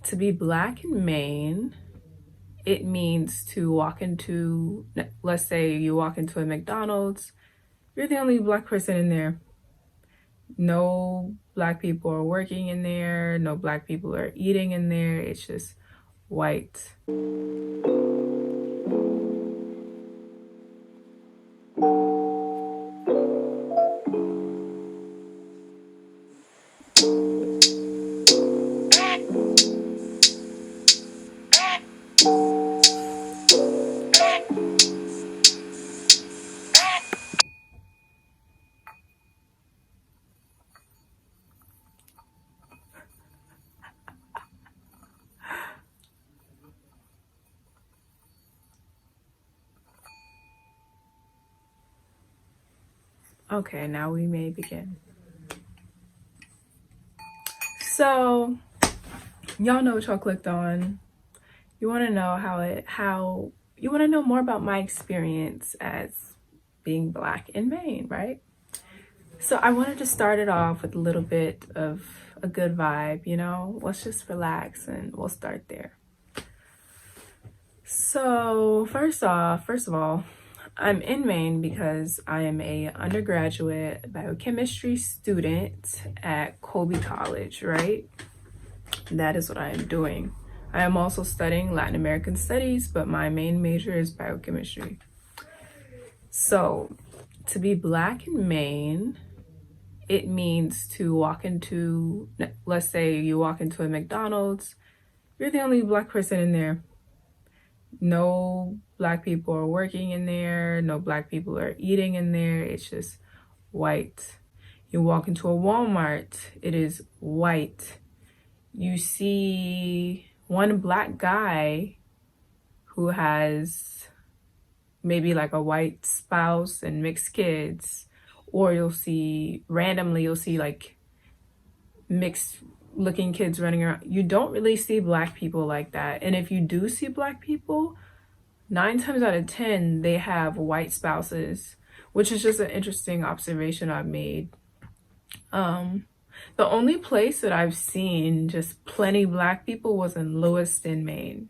To be black in Maine, it means to walk into, let's say you walk into a McDonald's, you're the only black person in there. No black people are working in there, no black people are eating in there. It's just white. Okay, now we may begin. So, y'all know what y'all clicked on. You want to know how you want to know more about my experience as being black in Maine, right? So I wanted to start it off with a little bit of a good vibe, let's just relax and we'll start there. So first of all, I'm in Maine because I am a undergraduate biochemistry student at Colby College, right? That is what I am doing. I am also studying Latin American studies, but my main major is biochemistry. So to be black in Maine, it means to walk into, let's say you walk into a McDonald's, you're the only black person in there. No black people are working in there, no black people are eating in there. It's just white. You walk into a Walmart, it is white. You see one black guy who has maybe like a white spouse and mixed kids, or you'll see like mixed looking kids running around. You don't really see black people like that. And if you do see black people, 9 times out of 10, they have white spouses, which is just an interesting observation I've made. The only place that I've seen just plenty black people was in Lewiston, Maine.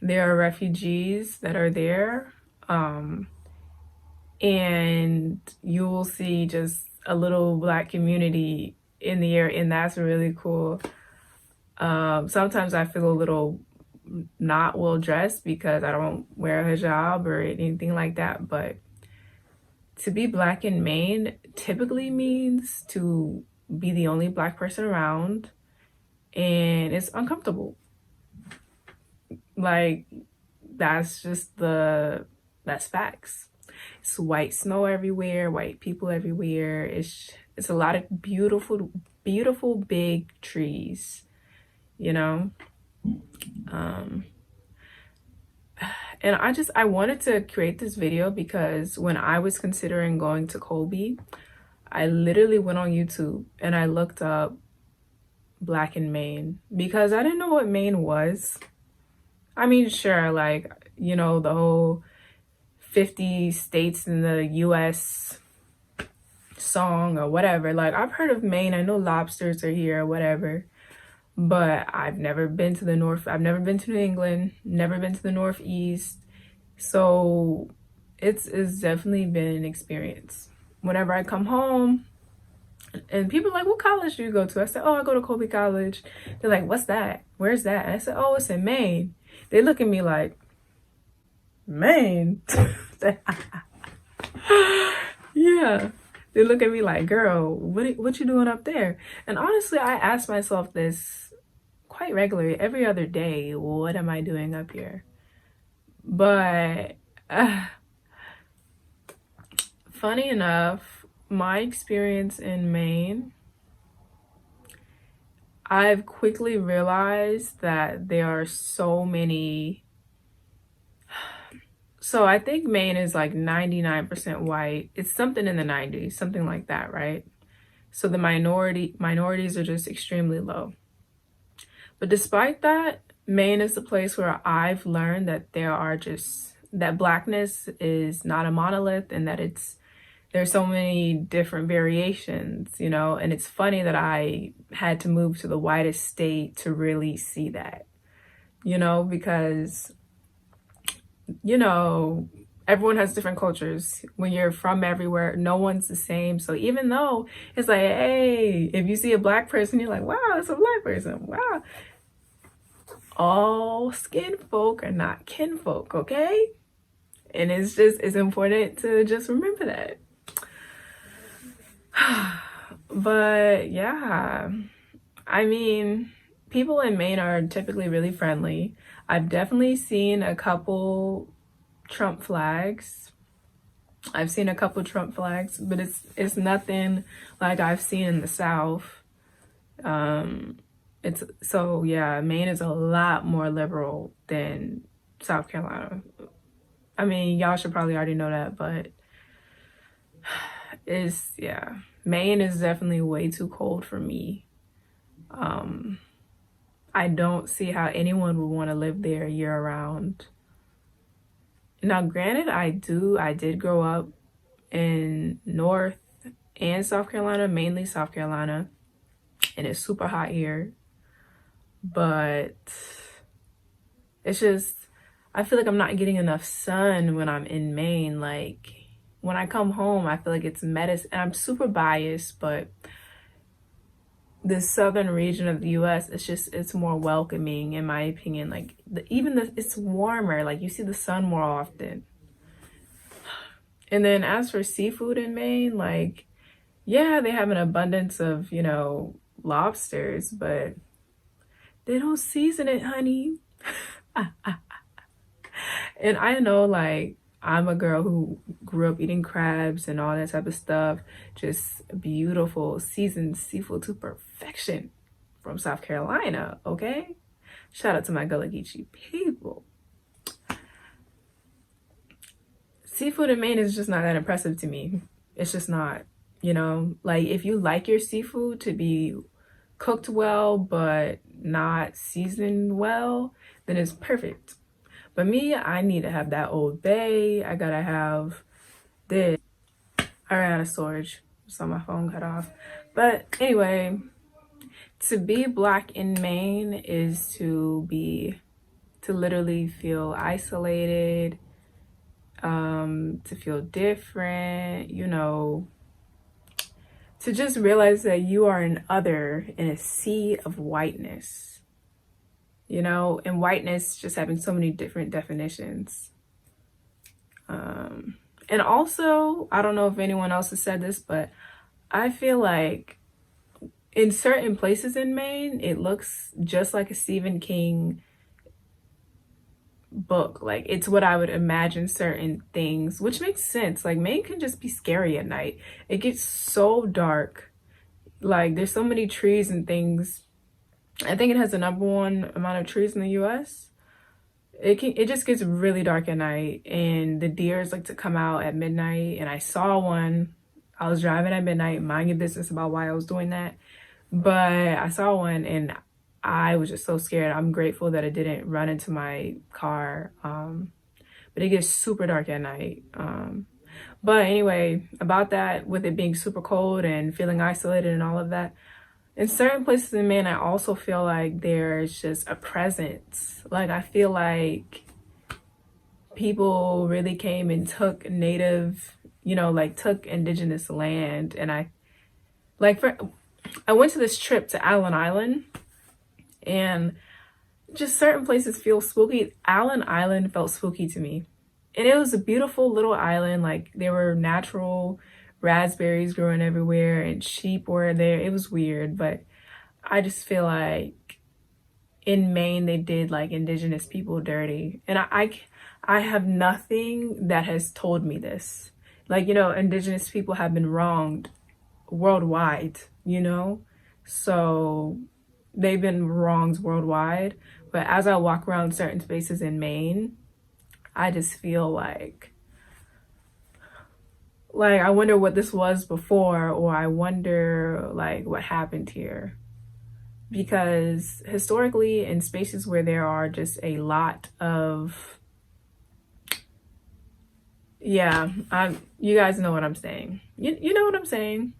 There are refugees that are there. And you will see just a little black community in the area, and that's really cool. Sometimes I feel a little not well dressed because I don't wear a hijab or anything like that, but to be black in Maine typically means to be the only black person around, and it's uncomfortable. Like, that's facts. It's white snow everywhere, white people everywhere. It's a lot of beautiful big trees, and I wanted to create this video because when I was considering going to Colby, I literally went on YouTube and I looked up black in Maine because I didn't know what Maine was. I mean, sure, like, the whole 50 states in the US song or whatever. Like, I've heard of Maine. I know lobsters are here or whatever. But I've never been to the north. I've never been to New England, never been to the Northeast. So it's definitely been an experience. Whenever I come home and people are like, what college do you go to? I said, oh, I go to Colby College. They're like, what's that? Where's that? And I said, oh, it's in Maine. They look at me like, Maine? Yeah. They look at me like, girl, what you doing up there? And honestly, I ask myself this quite regularly, every other day. What am I doing up here? But funny enough, my experience in Maine, I've quickly realized that there are so many. So I think Maine is like 99% white. It's something in the 90s, something like that, right? So the minorities are just extremely low. But despite that, Maine is the place where I've learned that that blackness is not a monolith, and that it's there's so many different variations, you know, and it's funny that I had to move to the whitest state to really see that, you know, because, you know, everyone has different cultures. When you're from everywhere, no one's the same. So even though it's like, hey, if you see a black person, you're like, wow, it's a black person. Wow. All skin folk are not kinfolk, okay? And it's important to just remember that. But yeah, I mean, people in Maine are typically really friendly. I've definitely seen a couple Trump flags. I've seen a couple Trump flags, but it's nothing like I've seen in the South. It's so yeah, Maine is a lot more liberal than South Carolina. I mean, y'all should probably already know that, but it's yeah. Maine is definitely way too cold for me. I don't see how anyone would want to live there year round. Now, granted, I did grow up in North and South Carolina, mainly South Carolina, and it's super hot here. But it's just, I feel like I'm not getting enough sun when I'm in Maine. Like, when I come home, I feel like it's medicine. And I'm super biased, but the southern region of the US, it's more welcoming in my opinion. Like it's warmer, like you see the sun more often. And then as for seafood in Maine, like yeah, they have an abundance of, you know, lobsters, but they don't season it, honey. And I know, like, I'm a girl who grew up eating crabs and all that type of stuff. Just beautiful seasoned seafood to perfection from South Carolina, okay? Shout out to my Gullah Geechee people. Seafood in Maine is just not that impressive to me. It's just not, you know? Like, if you like your seafood to be cooked well but not seasoned well, then it's perfect. But me, I need to have that Old Bay. I gotta have this. I ran out of storage, so my phone cut off. But anyway, to be black in Maine is to literally feel isolated, to feel different, you know, to just realize that you are an other in a sea of whiteness. You know, and whiteness just having so many different definitions. And also, I don't know if anyone else has said this, but I feel like in certain places in Maine, it looks just like a Stephen King book. Like, it's what I would imagine certain things, which makes sense. Like, Maine can just be scary at night. It gets so dark. Like, there's so many trees and things. I think it has the #1 amount of trees in the US. It just gets really dark at night, and the deers like to come out at midnight. And I saw one. I was driving at midnight, mind your business about why I was doing that. But I saw one and I was just so scared. I'm grateful that it didn't run into my car. But it gets super dark at night. But anyway, about that, with it being super cold and feeling isolated and all of that, in certain places in Maine, I also feel like there's just a presence. Like, I feel like people really came and took native, you know, like took indigenous land. And I went to this trip to Allen Island, and just certain places feel spooky. Allen Island felt spooky to me. And it was a beautiful little island. Like, there were natural raspberries growing everywhere and sheep were there. It was weird, but I just feel like in Maine they did like indigenous people dirty. And I have nothing that has told me this. Like, you know, indigenous people have been wronged worldwide, you know? So they've been wronged worldwide. But as I walk around certain spaces in Maine, I just feel like I wonder what this was before, or I wonder like what happened here. Because historically, in spaces where there are just a lot of Yeah, you guys know what I'm saying. You know what I'm saying.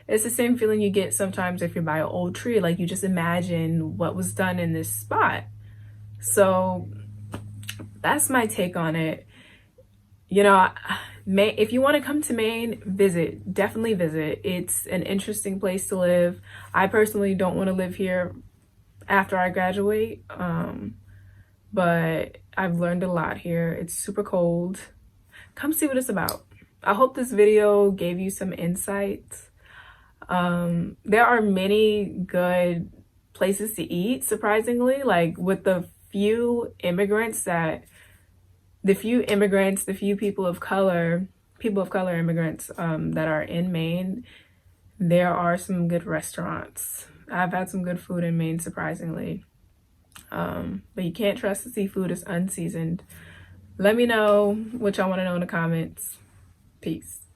It's the same feeling you get sometimes if you're by an old tree. Like, you just imagine what was done in this spot. So that's my take on it. You know, if you want to come to Maine, visit. Definitely visit. It's an interesting place to live. I personally don't want to live here after I graduate, but I've learned a lot here. It's super cold. Come see what it's about. I hope this video gave you some insights. There are many good places to eat, surprisingly, like with the few people of color immigrants that are in Maine. There are some good restaurants. I've had some good food in Maine, surprisingly. But you can't trust the seafood, it's unseasoned. Let me know what y'all want to know in the comments. Peace.